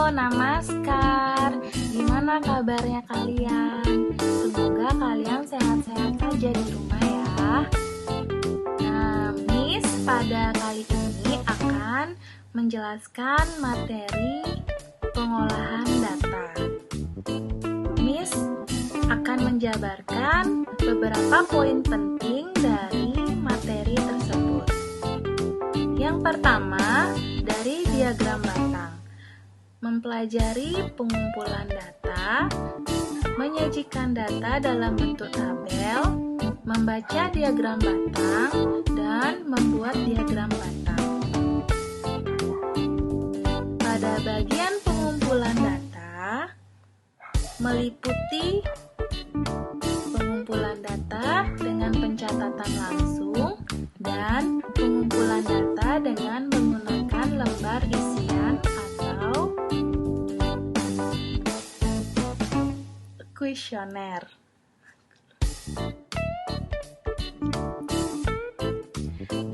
namaskar. Gimana kabarnya kalian? Semoga kalian sehat-sehat saja di rumah ya. Nah, Miss pada kali ini akan menjelaskan materi pengolahan data. Miss akan menjabarkan beberapa poin penting dari materi tersebut. Yang pertama, dari diagram batang. Mempelajari pengumpulan data, menyajikan data dalam bentuk tabel, membaca diagram batang, dan membuat diagram batang. Pada bagian pengumpulan data, meliputi pengumpulan data dengan pencatatan langsung dan pengumpulan data dengan menggunakan lembar isian atau kuesioner.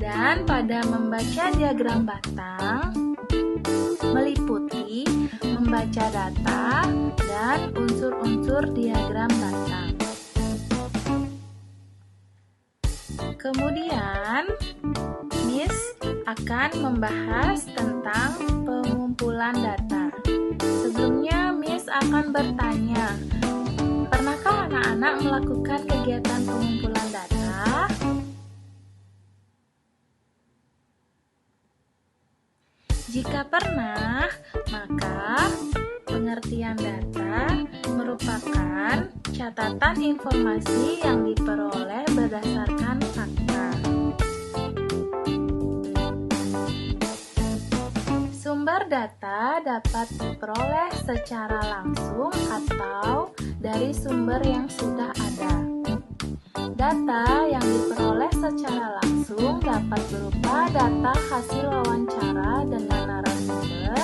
Dan pada membaca diagram batang, meliputi membaca data dan unsur-unsur diagram batang. Kemudian, Miss akan membahas tentang pengumpulan data. Sebelumnya, Miss akan bertanya, pernahkah anak-anak melakukan kegiatan pengumpulan data? Jika pernah, maka pengertian data merupakan catatan informasi yang diperoleh berdasarkan fakta. Sumber data dapat diperoleh secara langsung atau dari sumber yang sudah ada. Data yang diperoleh secara langsung dapat berupa data hasil wawancara dengan narasumber,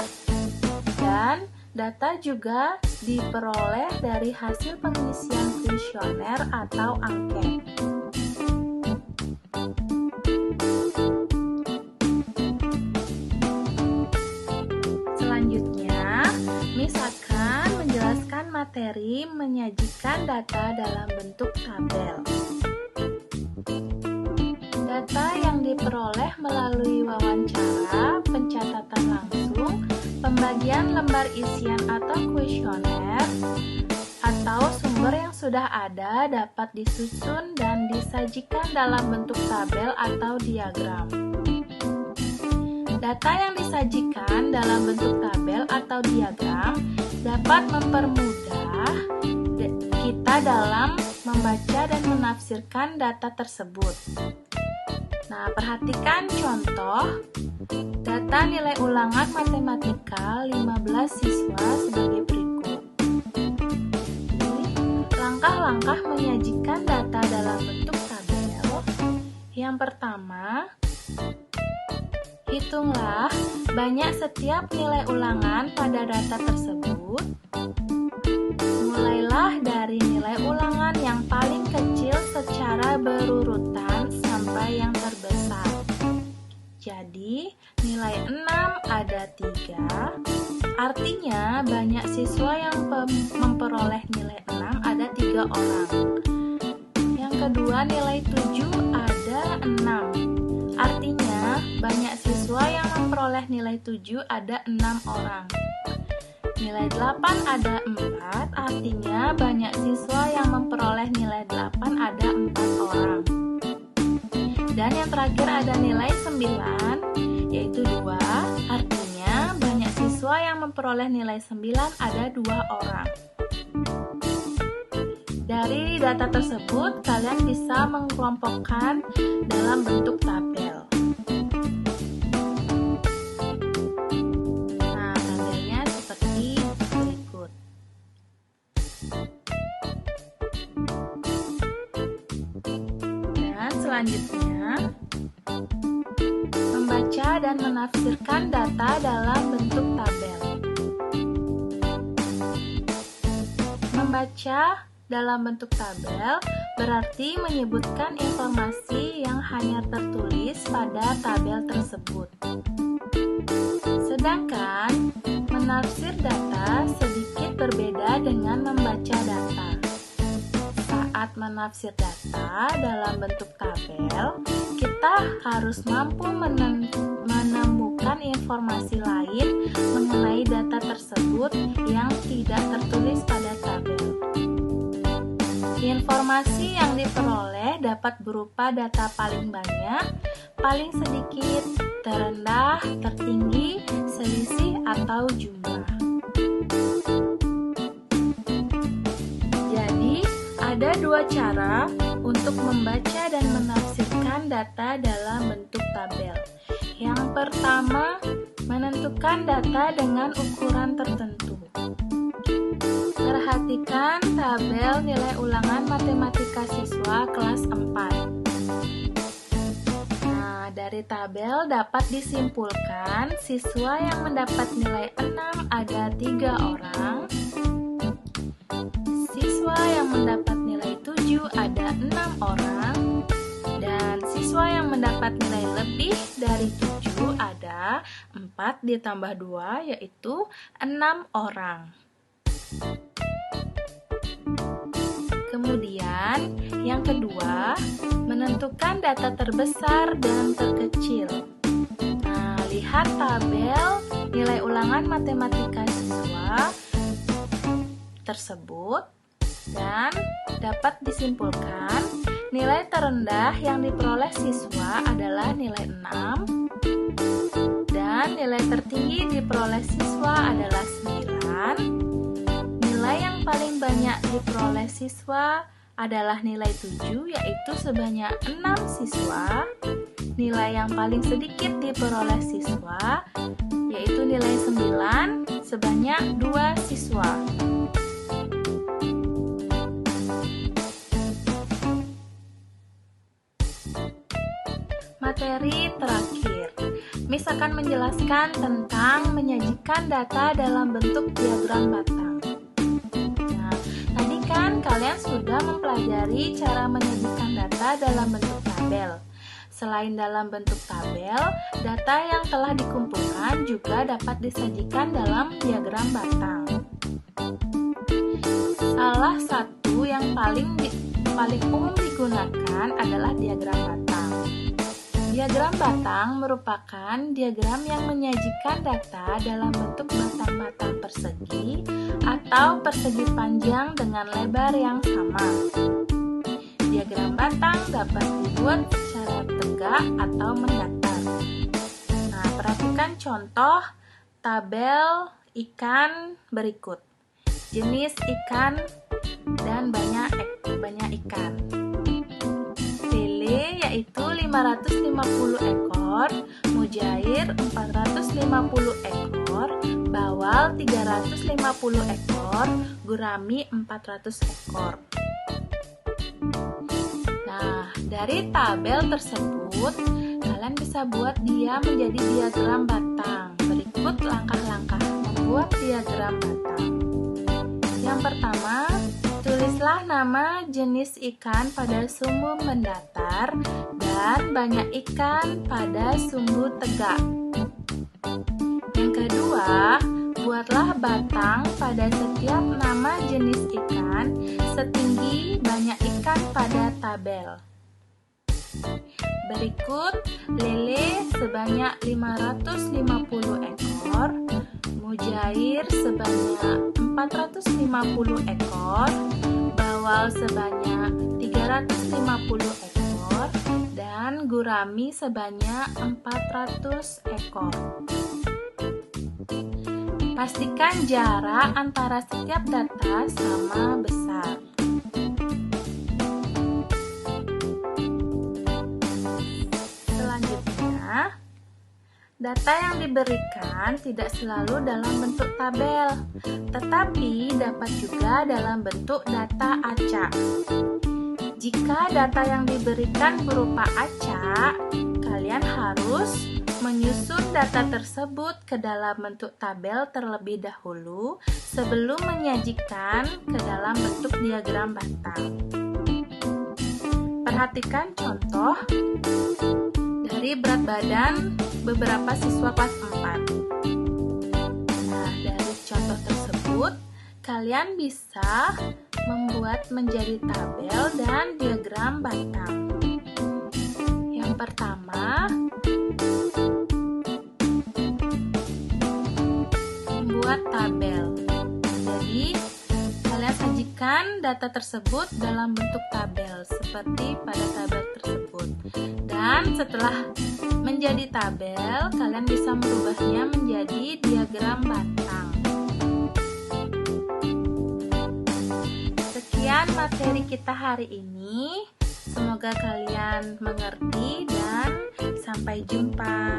dan data juga diperoleh dari hasil pengisian kuesioner atau angket. Selanjutnya, Miss akan menjelaskan materi menyajikan data dalam bentuk tabel. Data yang diperoleh melalui wawancara, pencatatan langsung, pembagian lembar isian atau kuesioner, atau sumber yang sudah ada dapat disusun dan disajikan dalam bentuk tabel atau diagram. Data yang disajikan dalam bentuk tabel atau diagram dapat mempermudah kita dalam membaca dan menafsirkan data tersebut. Nah, perhatikan contoh data nilai ulangan matematika 15 siswa sebagai berikut. Langkah-langkah menyajikan data dalam bentuk tabel. Yang pertama, hitunglah banyak setiap nilai ulangan pada data tersebut. Mulailah dari nilai ulangan yang paling kecil secara berurutan sampai yang terbesar. Jadi, nilai 6 ada 3, artinya banyak siswa yang memperoleh nilai 6 ada 3 orang. Yang kedua, nilai 7 ada 6, artinya banyak siswa yang memperoleh nilai 7 ada 6 orang. Nilai 8 ada 4, artinya banyak siswa yang memperoleh nilai 8 ada 4 orang. Dan yang terakhir ada nilai 9, yaitu 2, artinya banyak siswa yang memperoleh nilai 9 ada 2 orang. Dari data tersebut, kalian bisa mengelompokkan dalam bentuk tabel. Nah, tabelnya seperti berikut. Dan selanjutnya, membaca dan menafsirkan data dalam bentuk tabel. Membaca dalam bentuk tabel berarti menyebutkan informasi yang hanya tertulis pada tabel tersebut. Sedangkan menafsir data sedikit berbeda dengan membaca data. Saat menafsir data dalam bentuk tabel, kita harus mampu menemukan informasi lain mengenai data tersebut yang tidak tertulis pada tabel. Informasi yang diperoleh dapat berupa data paling banyak, paling sedikit, terendah, tertinggi, selisih, atau jumlah. Jadi, ada dua cara untuk membaca dan menafsirkan data dalam bentuk tabel. Yang pertama, menentukan data dengan ukuran tertentu. Perhatikan tabel nilai ulangan matematika siswa kelas 4. Nah, dari tabel dapat disimpulkan siswa yang mendapat nilai 6 ada 3 orang. Siswa yang mendapat nilai 7 ada 6 orang. Dan siswa yang mendapat nilai lebih dari 7 ada 4 ditambah 2 yaitu 6 orang. Kemudian, yang kedua, menentukan data terbesar dan terkecil. Nah, lihat tabel nilai ulangan matematika siswa tersebut dan dapat disimpulkan nilai terendah yang diperoleh siswa adalah nilai 6 dan nilai tertinggi diperoleh siswa adalah 9. Nilai yang paling banyak diperoleh siswa adalah nilai 7 yaitu sebanyak 6 siswa. Nilai yang paling sedikit diperoleh siswa yaitu nilai 9 sebanyak 2 siswa. Materi terakhir. Miss akan menjelaskan tentang menyajikan data dalam bentuk diagram batang. Kalian sudah mempelajari cara menyajikan data dalam bentuk tabel. Selain dalam bentuk tabel, data yang telah dikumpulkan juga dapat disajikan dalam diagram batang. Salah satu yang paling umum digunakan adalah diagram batang. Diagram batang merupakan diagram yang menyajikan data dalam bentuk batang-batang persegi atau persegi panjang dengan lebar yang sama. Diagram batang dapat dibuat secara tegak atau mendatar. Nah, perhatikan contoh tabel ikan berikut. Jenis ikan dan banyak ikan. Lele yaitu 550 ekor, mujair 450 ekor, bawal 350 ekor, gurami 400 ekor. Nah, dari tabel tersebut, kalian bisa buat dia menjadi diagram batang. Berikut langkah-langkah membuat diagram batang. Yang pertama, tulislah nama jenis ikan pada sumbu mendatar dan banyak ikan pada sumbu tegak. Yang kedua, buatlah batang pada setiap nama jenis ikan setinggi banyak ikan pada tabel. Berikut lele sebanyak 550 ekor, mujair sebanyak 450 ekor, bawal sebanyak 350 ekor, dan gurami sebanyak 400 ekor. Pastikan jarak antara setiap data sama besar. Selanjutnya, data yang diberikan tidak selalu dalam bentuk tabel, tetapi dapat juga dalam bentuk data acak. Jika data yang diberikan berupa acak, kalian harus menyusun data tersebut ke dalam bentuk tabel terlebih dahulu sebelum menyajikan ke dalam bentuk diagram batang. Perhatikan contoh dari berat badan beberapa siswa kelas 4. Nah, dari kalian bisa membuat menjadi tabel dan diagram batang. Yang pertama, membuat tabel. Jadi, kalian sajikan data tersebut dalam bentuk tabel seperti pada tabel tersebut. Dan setelah menjadi tabel, kalian bisa merubahnya menjadi diagram batang. Sekian materi kita hari ini. Semoga kalian mengerti dan sampai jumpa.